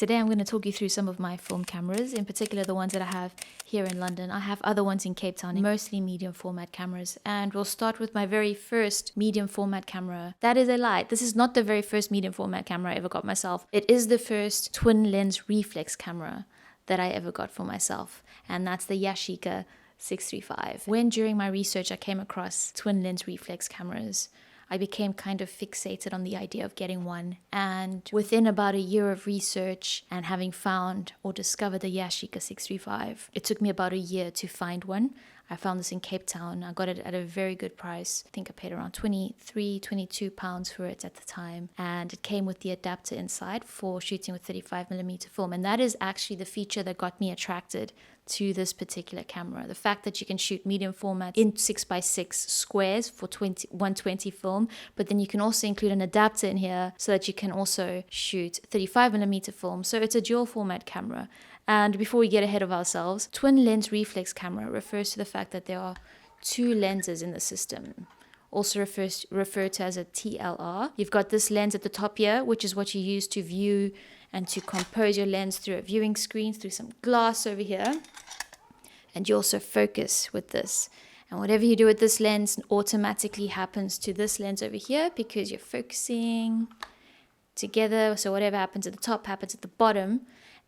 Today I'm going to talk you through some of my film cameras, in particular the ones that I have here in London. I have other ones in Cape Town, mostly medium format cameras. And we'll start with my very first medium format camera. That is a lie. This is not the very first medium format camera I ever got myself. It is the first twin lens reflex camera that I ever got for myself. And that's the Yashica 635. When during my research I came across twin lens reflex cameras, I became kind of fixated on the idea of getting one. And within about a year of research and having found or discovered the Yashica 635, it took me about a year to find one. I found this in Cape Town. I got it at a very good price. I think I paid around 23, 22 pounds for it at the time. And it came with the adapter inside for shooting with 35mm film. And that is actually the feature that got me attracted to this particular camera. The fact that you can shoot medium format in 6x6 squares for 120 film, but then you can also include an adapter in here so that you can also shoot 35mm film. So it's a dual format camera. And before we get ahead of ourselves, twin lens reflex camera refers to the fact that there are two lenses in the system. Also referred to as a TLR. You've got this lens at the top here, which is what you use to view and to compose your lens through a viewing screen, through some glass over here. And you also focus with this. And whatever you do with this lens automatically happens to this lens over here because you're focusing together. So whatever happens at the top happens at the bottom.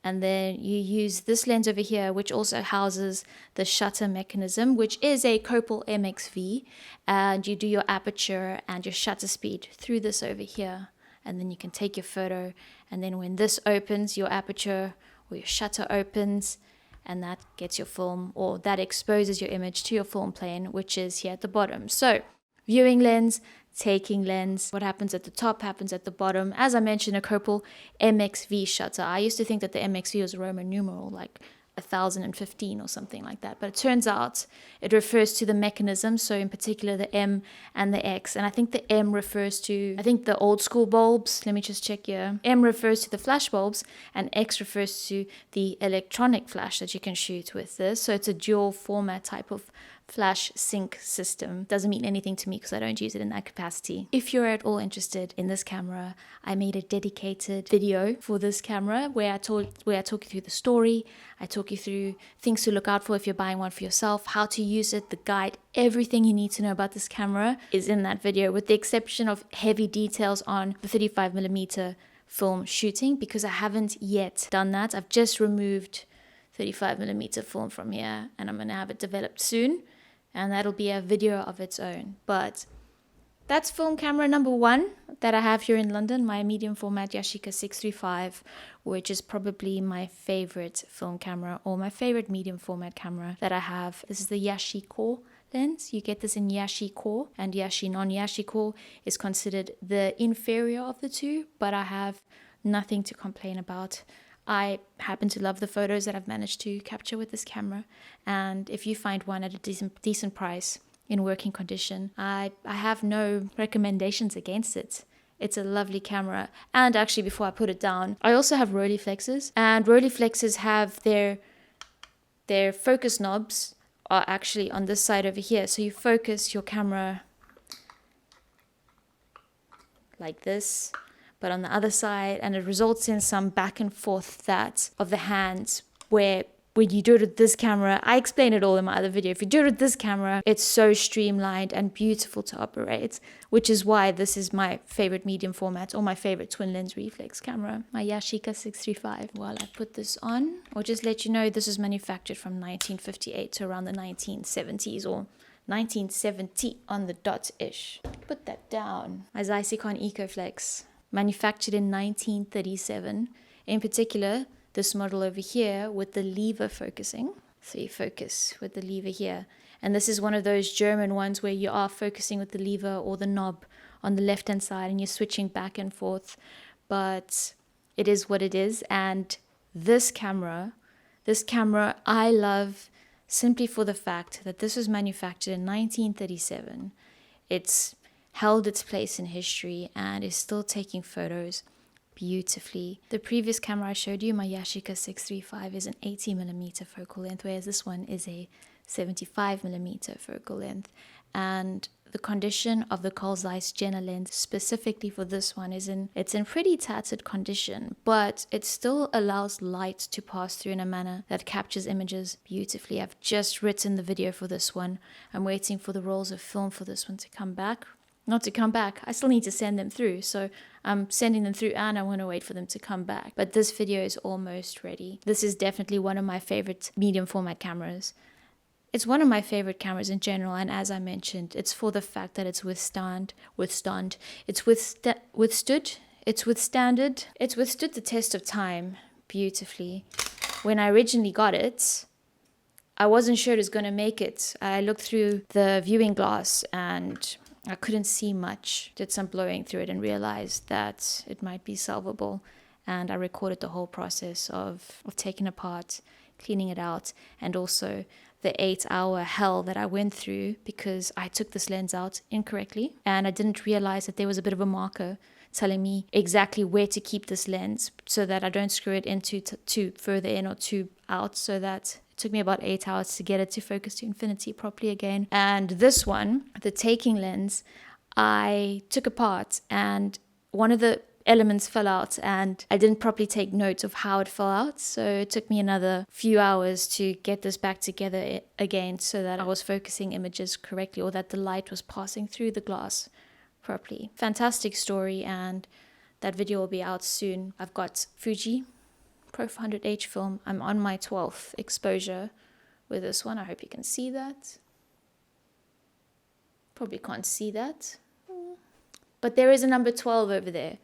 And then you use this lens over here, which also houses the shutter mechanism, which is a Copal MXV. And you do your aperture and your shutter speed through this over here. And then you can take your photo. And then when this opens, your aperture or your shutter opens, and that gets your film, or that exposes your image to your film plane, which is here at the bottom. So viewing lens, taking lens, what happens at the top happens at the bottom. As I mentioned, a Copal MXV shutter. I used to think that the MXV was a Roman numeral, like 1015 or something like that, but it turns out it refers to the mechanism, so in particular the M and the X. And I think the M refers to, I think, the old school bulbs. Let me just check here. M refers to the flash bulbs and X refers to the electronic flash that you can shoot with this. So it's a dual format type of flash sync system. Doesn't mean anything to me because I don't use it in that capacity. If you're at all interested in this camera, I made a dedicated video for this camera where I talk you through the story. I talk you through things to look out for if you're buying one for yourself, how to use it, the guide. Everything you need to know about this camera is in that video, with the exception of heavy details on the 35mm film shooting, because I haven't yet done that. I've just removed 35mm film from here and I'm going to have it developed soon, and that'll be a video of its own. But that's film camera number one that I have here in London, my medium format Yashica 635, which is probably my favorite film camera, or my favorite medium format camera that I have. This is the Yashica lens. You get this in Yashica, and non-Yashica is considered the inferior of the two, but I have nothing to complain about. I happen to love the photos that I've managed to capture with this camera, and if you find one at a decent price in working condition, I have no recommendations against it. It's a lovely camera. And actually, before I put it down, I also have Rolleiflexes, and Rolleiflexes have their focus knobs are actually on this side over here. So you focus your camera like this, but on the other side, and it results in some back and forth of the hands, where when you do it with this camera, I explain it all in my other video. If you do it with this camera, it's so streamlined and beautiful to operate, which is why this is my favorite medium format, or my favorite twin lens reflex camera, my Yashica 635. While I put this on, or just let you know, this is manufactured from 1958 to around the 1970s, or 1970 on the dot-ish. Put that down. My Zeiss Ikon IKOFLEX, manufactured in 1937. In particular, this model over here with the lever focusing. So you focus with the lever here. And this is one of those German ones where you are focusing with the lever or the knob on the left-hand side and you're switching back and forth. But it is what it is. And this camera I love simply for the fact that this was manufactured in 1937. It's held its place in history and is still taking photos beautifully. The previous camera I showed you, my Yashica 635, is an 80mm focal length, whereas this one is a 75mm focal length. And The condition of the Carl Zeiss Jenna lens specifically for this one it's in pretty tattered condition, but it still allows light to pass through in a manner that captures images beautifully. I've just written the video for this one. I'm waiting for the rolls of film for this one to come back. Not to come back, I still need to send them through, so I'm sending them through and I want to wait for them to come back. But this video is almost ready. This is definitely one of my favorite medium format cameras. It's one of my favorite cameras in general, and as I mentioned, it's for the fact that it's withstood the test of time beautifully. When I originally got it, I wasn't sure it was going to make it. I looked through the viewing glass and I couldn't see much. Did some blowing through it and realized that it might be salvable. And I recorded the whole process of taking it apart, cleaning it out, and also the 8-hour hell that I went through because I took this lens out incorrectly and I didn't realize that there was a bit of a marker telling me exactly where to keep this lens so that I don't screw it into too further in or too out, so that it took me about 8 hours to get it to focus to infinity properly again. And this one, the taking lens, I took apart and one of the elements fell out and I didn't properly take note of how it fell out, so it took me another few hours to get this back together again so that I was focusing images correctly or that the light was passing through the glass properly. Fantastic story, and that video will be out soon. I've got Fuji Pro 400H film. I'm on my 12th exposure with this one. I hope you can see that. Probably can't see that, but there is a number 12 over there.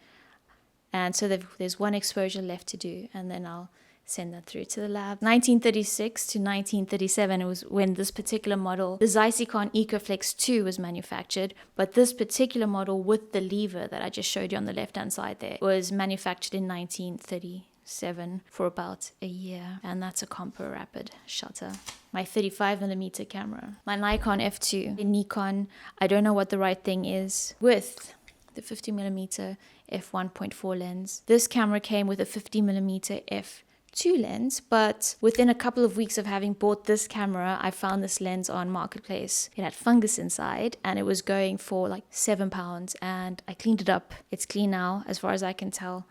And so there's one exposure left to do, and then I'll send that through to the lab. 1936 to 1937, it was when this particular model, the Zeiss Ikon IKOFLEX 2, was manufactured. But this particular model with the lever that I just showed you on the left-hand side there was manufactured in 1937 for about a year. And that's a compo rapid shutter. My 35mm camera. My Nikon F2. In Nikon, I don't know what the right thing is with the 50mm f1.4 lens. This camera came with a 50mm f2 lens, but within a couple of weeks of having bought this camera, I found this lens on Marketplace. It had fungus inside and it was going for like £7, and I cleaned it up. It's clean now as far as I can tell,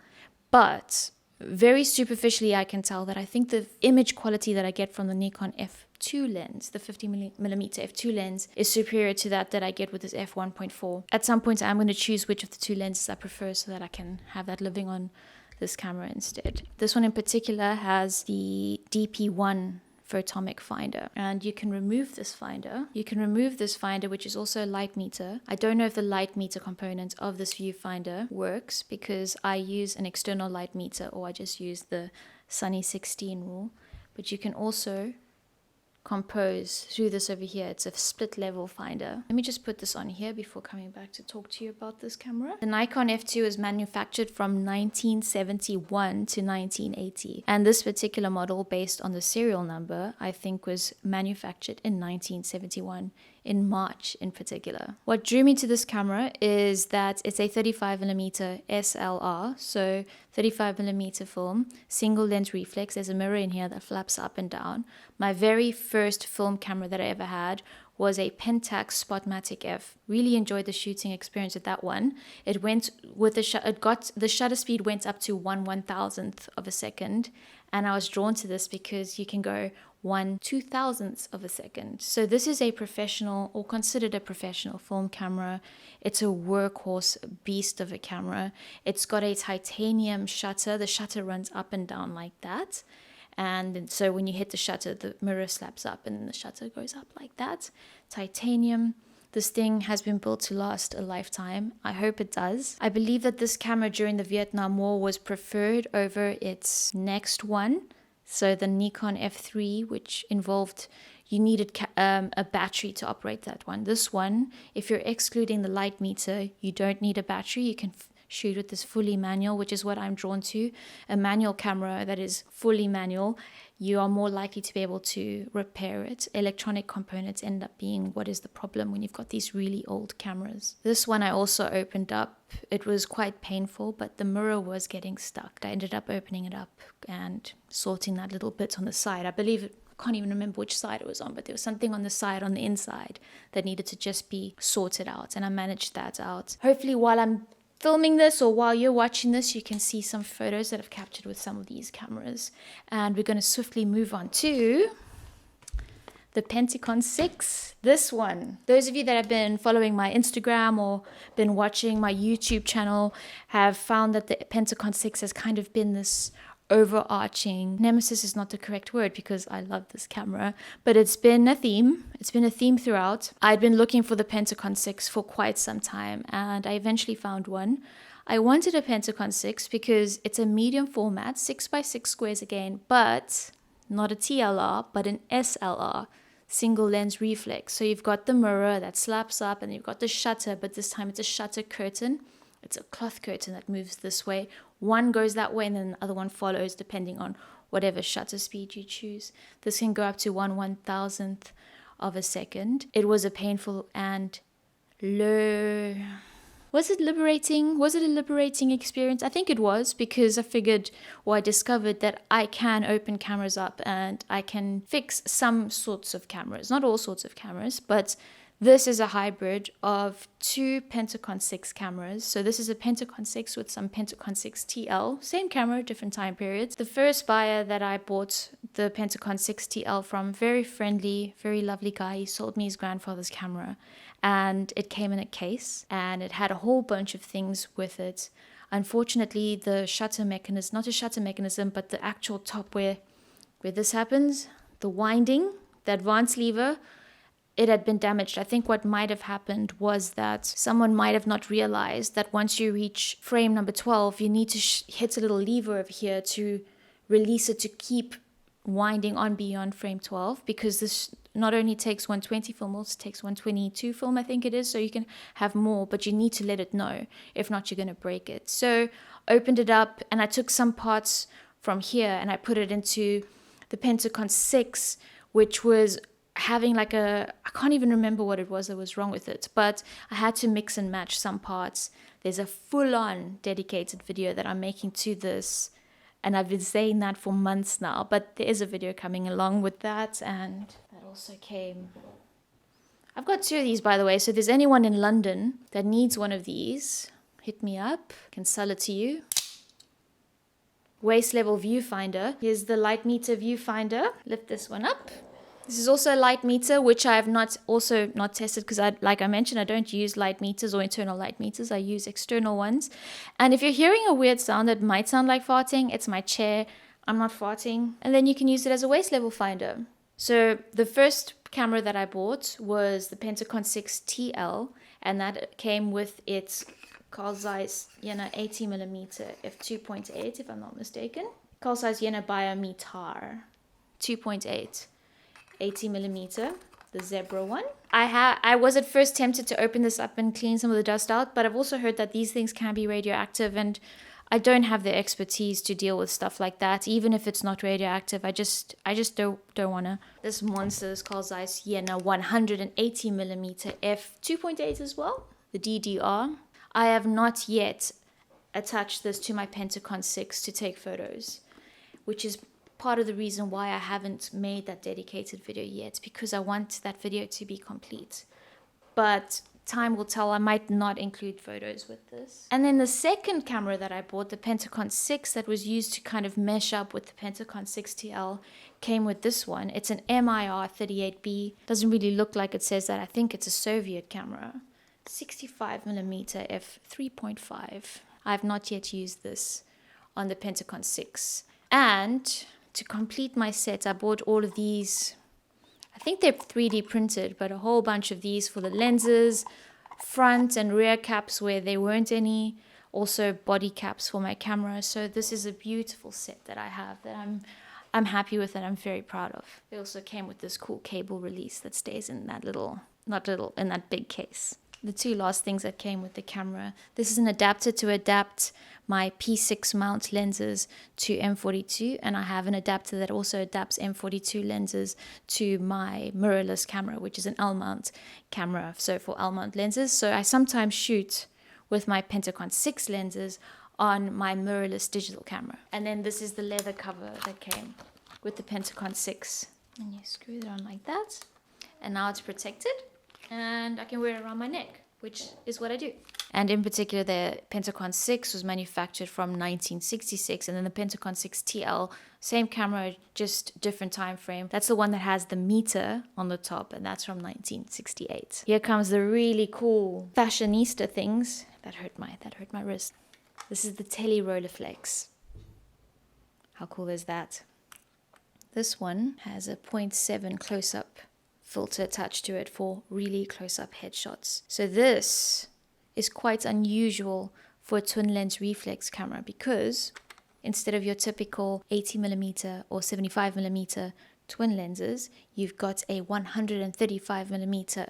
but very superficially I can tell that I think the image quality that I get from the Nikon F2 lens, the 50mm f2 lens, is superior to that I get with this f1.4. At some point I'm going to choose which of the two lenses I prefer so that I can have that living on this camera instead. This one in particular has the DP1 Photomic finder, and you can remove this finder. Which is also a light meter. I don't know if the light meter component of this viewfinder works because I use an external light meter, or I just use the Sunny 16 rule. But you can also compose through this over here. It's a split level finder. Let me just put this on here before coming back to talk to you about this camera. The Nikon F2 is manufactured from 1971 to 1980, and this particular model, based on the serial number, I think was manufactured in 1971, in March in particular. What drew me to this camera is that it's a 35mm SLR, so 35mm film, single lens reflex. There's a mirror in here that flaps up and down. My very first film camera that I ever had was a Pentax Spotmatic F. Really enjoyed the shooting experience with that one. It went with the shutter speed went up to 1/1000th of a second, and I was drawn to this because you can go 1/2000th of a second. So this is a professional, or considered a professional, film camera. It's a workhorse beast of a camera. It's got a titanium shutter. The shutter runs up and down like that. And so when you hit the shutter, the mirror slaps up and then the shutter goes up like that. Titanium. This thing has been built to last a lifetime. I hope it does. I believe that this camera during the Vietnam War was preferred over its next one. So the Nikon F3, which involved, you needed a battery to operate that one. This one, if you're excluding the light meter, you don't need a battery. You can shoot with this fully manual, which is what I'm drawn to. A manual camera that is fully manual, you are more likely to be able to repair it. Electronic components end up being what is the problem when you've got these really old cameras. This one I also opened up. It was quite painful, but the mirror was getting stuck. I ended up opening it up and sorting that little bit on the side. I believe I can't even remember which side it was on, but there was something on the side, on the inside, that needed to just be sorted out, and I managed that out. Hopefully while I'm filming this or while you're watching this, you can see some photos that I've captured with some of these cameras. And we're going to swiftly move on to the Pentacon 6, this one. Those of you that have been following my Instagram or been watching my YouTube channel have found that the Pentacon 6 has kind of been this overarching, nemesis is not the correct word because I love this camera, but it's been a theme. It's been a theme throughout. I'd been looking for the Pentacon 6 for quite some time, and I eventually found one. I wanted a Pentacon 6 because it's a medium format, 6x6 squares again, but not a TLR, but an SLR, single lens reflex. So you've got the mirror that slaps up, and you've got the shutter, but this time it's a shutter curtain. It's a cloth curtain that moves this way. One goes that way and then the other one follows depending on whatever shutter speed you choose. This can go up to 1/1000th of a second. It was a painful and low... Was it liberating? Was it a liberating experience? I think it was, because I figured, or I discovered that I can open cameras up and I can fix some sorts of cameras. Not all sorts of cameras, but this is a hybrid of two Pentacon 6 cameras. So this is a Pentacon 6 with some Pentacon 6 TL. Same camera, different time periods. The first buyer that I bought the Pentacon 6 TL from, very friendly, very lovely guy. He sold me his grandfather's camera. And it came in a case. And it had a whole bunch of things with it. Unfortunately, the shutter mechanism, not a shutter mechanism, but the actual top where this happens, the winding, the advance lever, it had been damaged. I think what might have happened was that someone might have not realized that once you reach frame number 12, you need to hit a little lever over here to release it to keep winding on beyond frame 12, because this not only takes 120 film, also takes 122 film, I think it is, so you can have more, but you need to let it know. If not, you're going to break it. So opened it up, and I took some parts from here and I put it into the Pentacon 6, which was having like I can't even remember what it was that was wrong with it, but I had to mix and match some parts. There's a full-on dedicated video that I'm making to this, and I've been saying that for months now, but there is a video coming along with that, and that also came. I've got two of these, by the way, so if there's anyone in London that needs one of these, hit me up, I can sell it to you. Waist level viewfinder. Here's the light meter viewfinder. Lift this one up. This is also a light meter, which I have not tested because, like I mentioned, I don't use light meters or internal light meters. I use external ones. And if you're hearing a weird sound that might sound like farting, it's my chair. I'm not farting. And then you can use it as a waist level finder. So the first camera that I bought was the Pentacon 6 TL, and that came with its Carl Zeiss 80mm f2.8, if I'm not mistaken. Carl Zeiss Biometer 2.8. 80mm, the zebra one. I was at first tempted to open this up and clean some of the dust out, but I've also heard that these things can be radioactive, and I don't have the expertise to deal with stuff like that. Even if it's not radioactive, I just don't wanna. This monster, this Carl Zeiss 180mm f2.8 as well, the DDR. I have not yet attached this to my Pentacon 6 to take photos, which is part of the reason why I haven't made that dedicated video yet, because I want that video to be complete. But time will tell. I might not include photos with this. And then the second camera that I bought, the Pentacon 6, that was used to kind of mesh up with the Pentacon 6 TL, came with this one. It's an MIR 38B. Doesn't really look like it says that. I think it's a Soviet camera. 65mm f3.5. I have not yet used this on the Pentacon 6. And to complete my set, I bought all of these. I think they're 3D printed, but a whole bunch of these for the lenses, front and rear caps where there weren't any, also body caps for my camera. So this is a beautiful set that I have that I'm happy with and I'm very proud of. It also came with this cool cable release that stays in that in that big case. The two last things that came with the camera. This is an adapter to adapt my P6 mount lenses to M42, and I have an adapter that also adapts M42 lenses to my mirrorless camera, which is an L mount camera, so for L mount lenses. So I sometimes shoot with my Pentacon 6 lenses on my mirrorless digital camera. And then this is the leather cover that came with the Pentacon 6. And you screw it on like that. And now it's protected. And I can wear it around my neck, which is what I do. And in particular, the Pentacon 6 was manufactured from 1966, and then the Pentacon 6 TL, same camera, just different time frame. That's the one that has the meter on the top, and that's from 1968. Here comes the really cool fashionista things. That hurt my wrist. This is the Tele Rolleiflex. How cool is that? This one has a 0.7 close-up filter attached to it for really close-up headshots. So this is quite unusual for a twin lens reflex camera, because instead of your typical 80mm or 75mm twin lenses, you've got a 135mm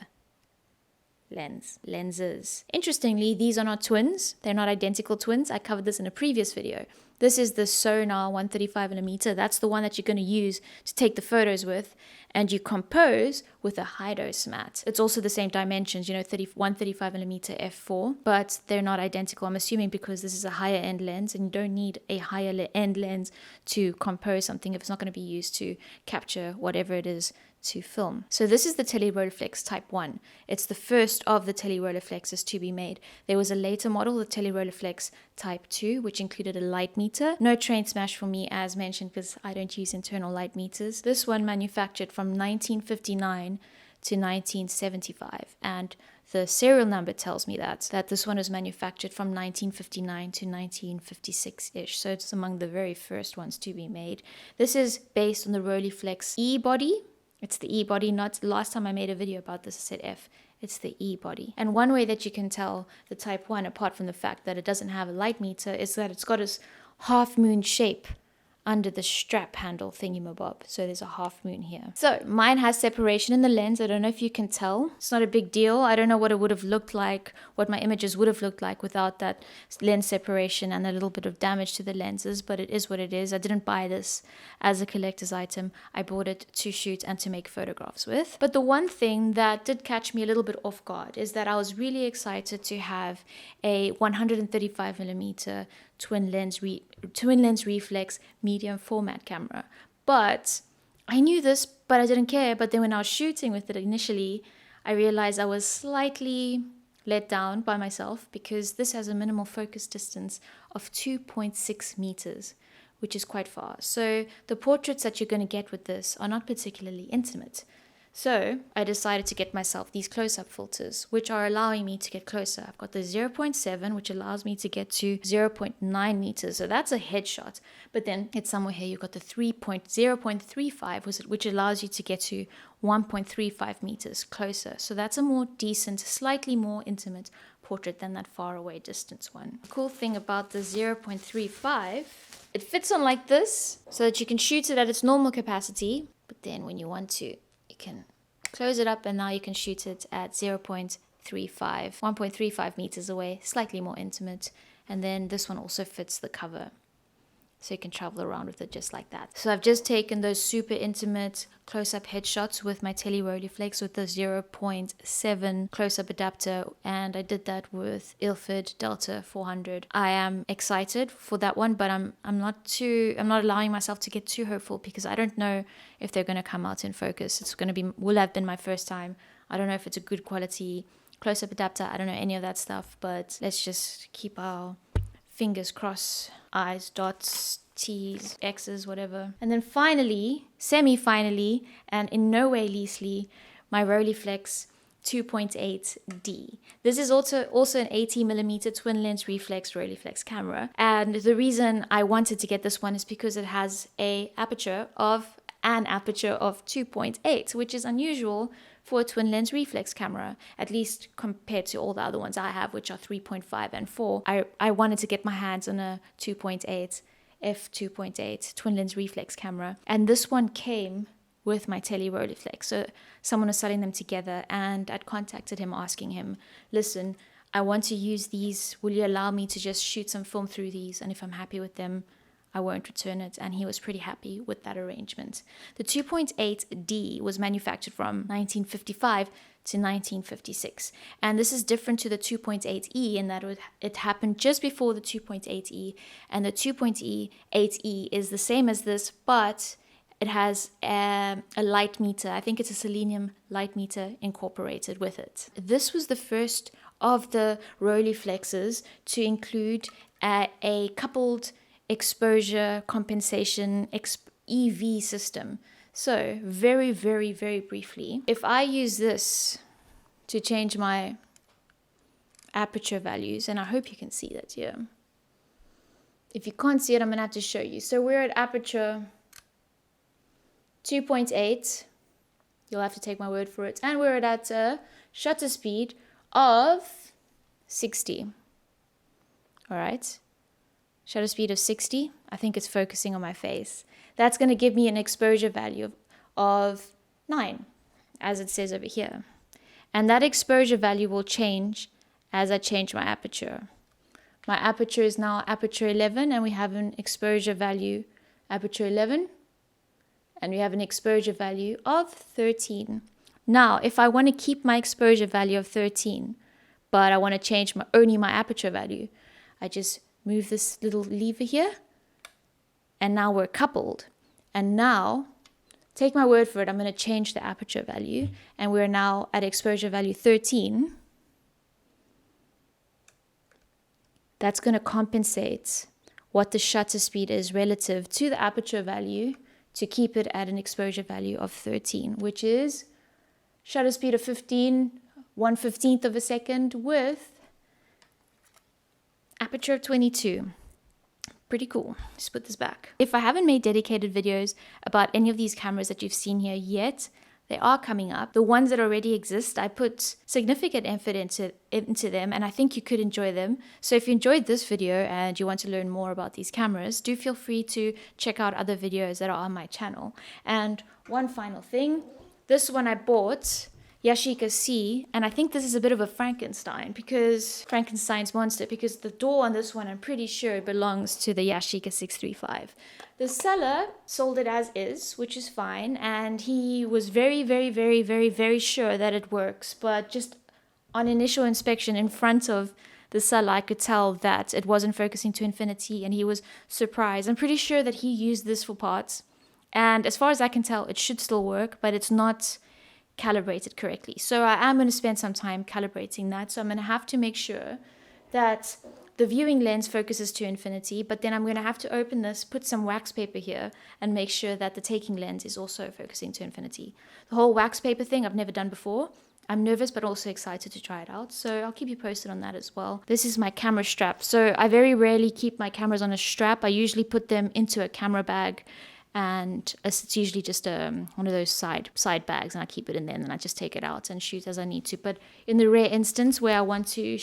lenses. Interestingly, these are not twins. They're not identical twins. I covered this in a previous video. This is the Sonar 135mm. That's the one that you're going to use to take the photos with, and you compose with a high-dose mat. It's also the same dimensions, 135mm f4, but they're not identical. I'm assuming because this is a higher-end lens, and you don't need a higher-end lens to compose something if it's not going to be used to capture whatever it is to film. So this is the Tele Rolleiflex Type 1. It's the first of the Tele Rolleiflexes to be made. There was a later model, the Tele Rolleiflex Type 2, which included a light meter. No train smash for me, as mentioned, because I don't use internal light meters. This one manufactured from 1959 to 1975, and the serial number tells me that this one was manufactured from 1959 to 1956-ish, so it's among the very first ones to be made. This is based on the Rolleiflex E body. It's the E body, not last time I made a video about this, I said F. It's the E body. And one way that you can tell the Type 1, apart from the fact that it doesn't have a light meter, is that it's got this half moon shape under the strap handle thingamabob. So there's a half moon here. So mine has separation in the lens. I don't know if you can tell. It's not a big deal. I don't know what it would have looked like, what my images would have looked like without that lens separation and a little bit of damage to the lenses, but it is what it is. I didn't buy this as a collector's item. I bought it to shoot and to make photographs with. But the one thing that did catch me a little bit off guard is that I was really excited to have a 135mm twin lens reflex medium format camera. But I knew this, but I didn't care. But then when I was shooting with it initially, I realized I was slightly let down by myself, because this has a minimal focus distance of 2.6 meters, which is quite far. So the portraits that you're going to get with this are not particularly intimate. So I decided to get myself these close-up filters, which are allowing me to get closer. I've got the 0.7, which allows me to get to 0.9 meters. So that's a headshot. But then it's somewhere here, you've got the 0.35, which allows you to get to 1.35 meters closer. So that's a more decent, slightly more intimate portrait than that far away distance one. The cool thing about the 0.35, it fits on like this so that you can shoot it at its normal capacity. But then when you want to, you can close it up, and now you can shoot it at 1.35 meters away, slightly more intimate. And then this one also fits the cover, so you can travel around with it just like that. So I've just taken those super intimate close-up headshots with my Tele Rolleiflex with the 0.7 close-up adapter, and I did that with Ilford Delta 400. I am excited for that one, but I'm not allowing myself to get too hopeful, because I don't know if they're going to come out in focus. Will have been my first time. I don't know if it's a good quality close-up adapter. I don't know any of that stuff, but let's just keep our fingers crossed, I's, dots, T's, X's, whatever. And then finally, semi-finally, and in no way leastly, my Rolleiflex 2.8D. This is also an 80mm twin lens reflex Rolleiflex camera. And the reason I wanted to get this one is because it has an aperture of 2.8, which is unusual for a twin lens reflex camera, at least compared to all the other ones I have, which are 3.5 and 4. I wanted to get my hands on a 2.8, f2.8 twin lens reflex camera, and this one came with my Tele Rolleiflex. So someone was selling them together, and I'd contacted him asking him, listen, I want to use these. Will you allow me to just shoot some film through these? And if I'm happy with them, I won't return it. And he was pretty happy with that arrangement. The 2.8D was manufactured from 1955 to 1956. And this is different to the 2.8E in that it happened just before the 2.8E. And the 2.8E is the same as this, but it has a light meter. I think it's a selenium light meter incorporated with it. This was the first of the Rolleiflexes to include a coupled exposure compensation EV system. So very, very, very briefly, if I use this to change my aperture values, and I hope you can see that here. If you can't see it, I'm going to have to show you. So we're at aperture 2.8. You'll have to take my word for it. And we're at a shutter speed of 60. All right. Shutter speed of 60. I think it's focusing on my face. That's going to give me an exposure value of 9, as it says over here. And that exposure value will change as I change my aperture. My aperture is now aperture 11, and we have an exposure value aperture 11, and we have an exposure value of 13. Now, if I want to keep my exposure value of 13, but I want to change only my aperture value, I just move this little lever here, and now we're coupled. And now, take my word for it, I'm going to change the aperture value, and we're now at exposure value 13. That's going to compensate what the shutter speed is relative to the aperture value to keep it at an exposure value of 13, which is shutter speed of 15, 1/15 of a second with aperture of 22. Pretty cool. Let's put this back. If I haven't made dedicated videos about any of these cameras that you've seen here yet, they are coming up. The ones that already exist, I put significant effort into them, and I think you could enjoy them. So if you enjoyed this video and you want to learn more about these cameras, do feel free to check out other videos that are on my channel. And one final thing, this one I bought, Yashica C, and I think this is a bit of a Frankenstein's monster, because the door on this one, I'm pretty sure, belongs to the Yashica 635. The seller sold it as is, which is fine, and he was very, very, very, very, very sure that it works, but just on initial inspection in front of the seller, I could tell that it wasn't focusing to infinity, and he was surprised. I'm pretty sure that he used this for parts, and as far as I can tell, it should still work, but it's not calibrated correctly. So I am going to spend some time calibrating that. So I'm going to have to make sure that the viewing lens focuses to infinity, but then I'm going to have to open this, put some wax paper here, and make sure that the taking lens is also focusing to infinity. The whole wax paper thing I've never done before. I'm nervous but also excited to try it out, so I'll keep you posted on that as well. This is my camera strap. So I very rarely keep my cameras on a strap. I usually put them into a camera bag, and it's usually just one of those side bags, and I keep it in there, and then I just take it out and shoot as I need to. But in the rare instance where I want to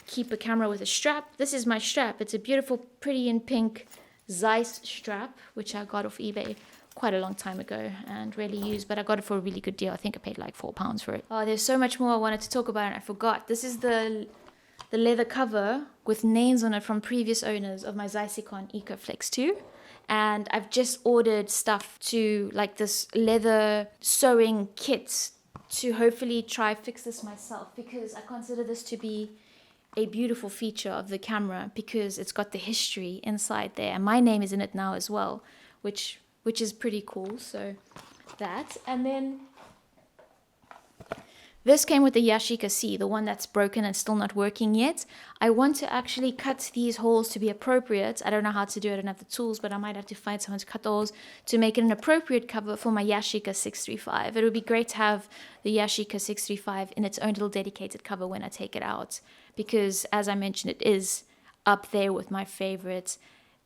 keep a camera with a strap, this is my strap. It's a beautiful, pretty in pink Zeiss strap, which I got off eBay quite a long time ago and rarely used, but I got it for a really good deal. I think I paid like £4 for it. Oh, there's so much more I wanted to talk about and I forgot. This is the leather cover with names on it from previous owners of my Zeiss Ikon IKOFLEX 2. And I've just ordered stuff to, like, this leather sewing kit to hopefully try fix this myself, because I consider this to be a beautiful feature of the camera, because it's got the history inside there, and my name is in it now as well, which is pretty cool. So that, and then this came with the Yashica C, the one that's broken and still not working yet. I want to actually cut these holes to be appropriate. I don't know how to do it, I don't have the tools, but I might have to find someone to cut those to make it an appropriate cover for my Yashica 635. It would be great to have the Yashica 635 in its own little dedicated cover when I take it out, because as I mentioned, it is up there with my favorite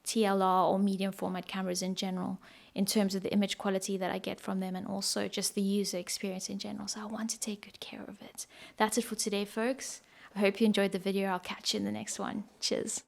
TLR or medium format cameras in general, in terms of the image quality that I get from them and also just the user experience in general. So I want to take good care of it. That's it for today, folks. I hope you enjoyed the video. I'll catch you in the next one. Cheers.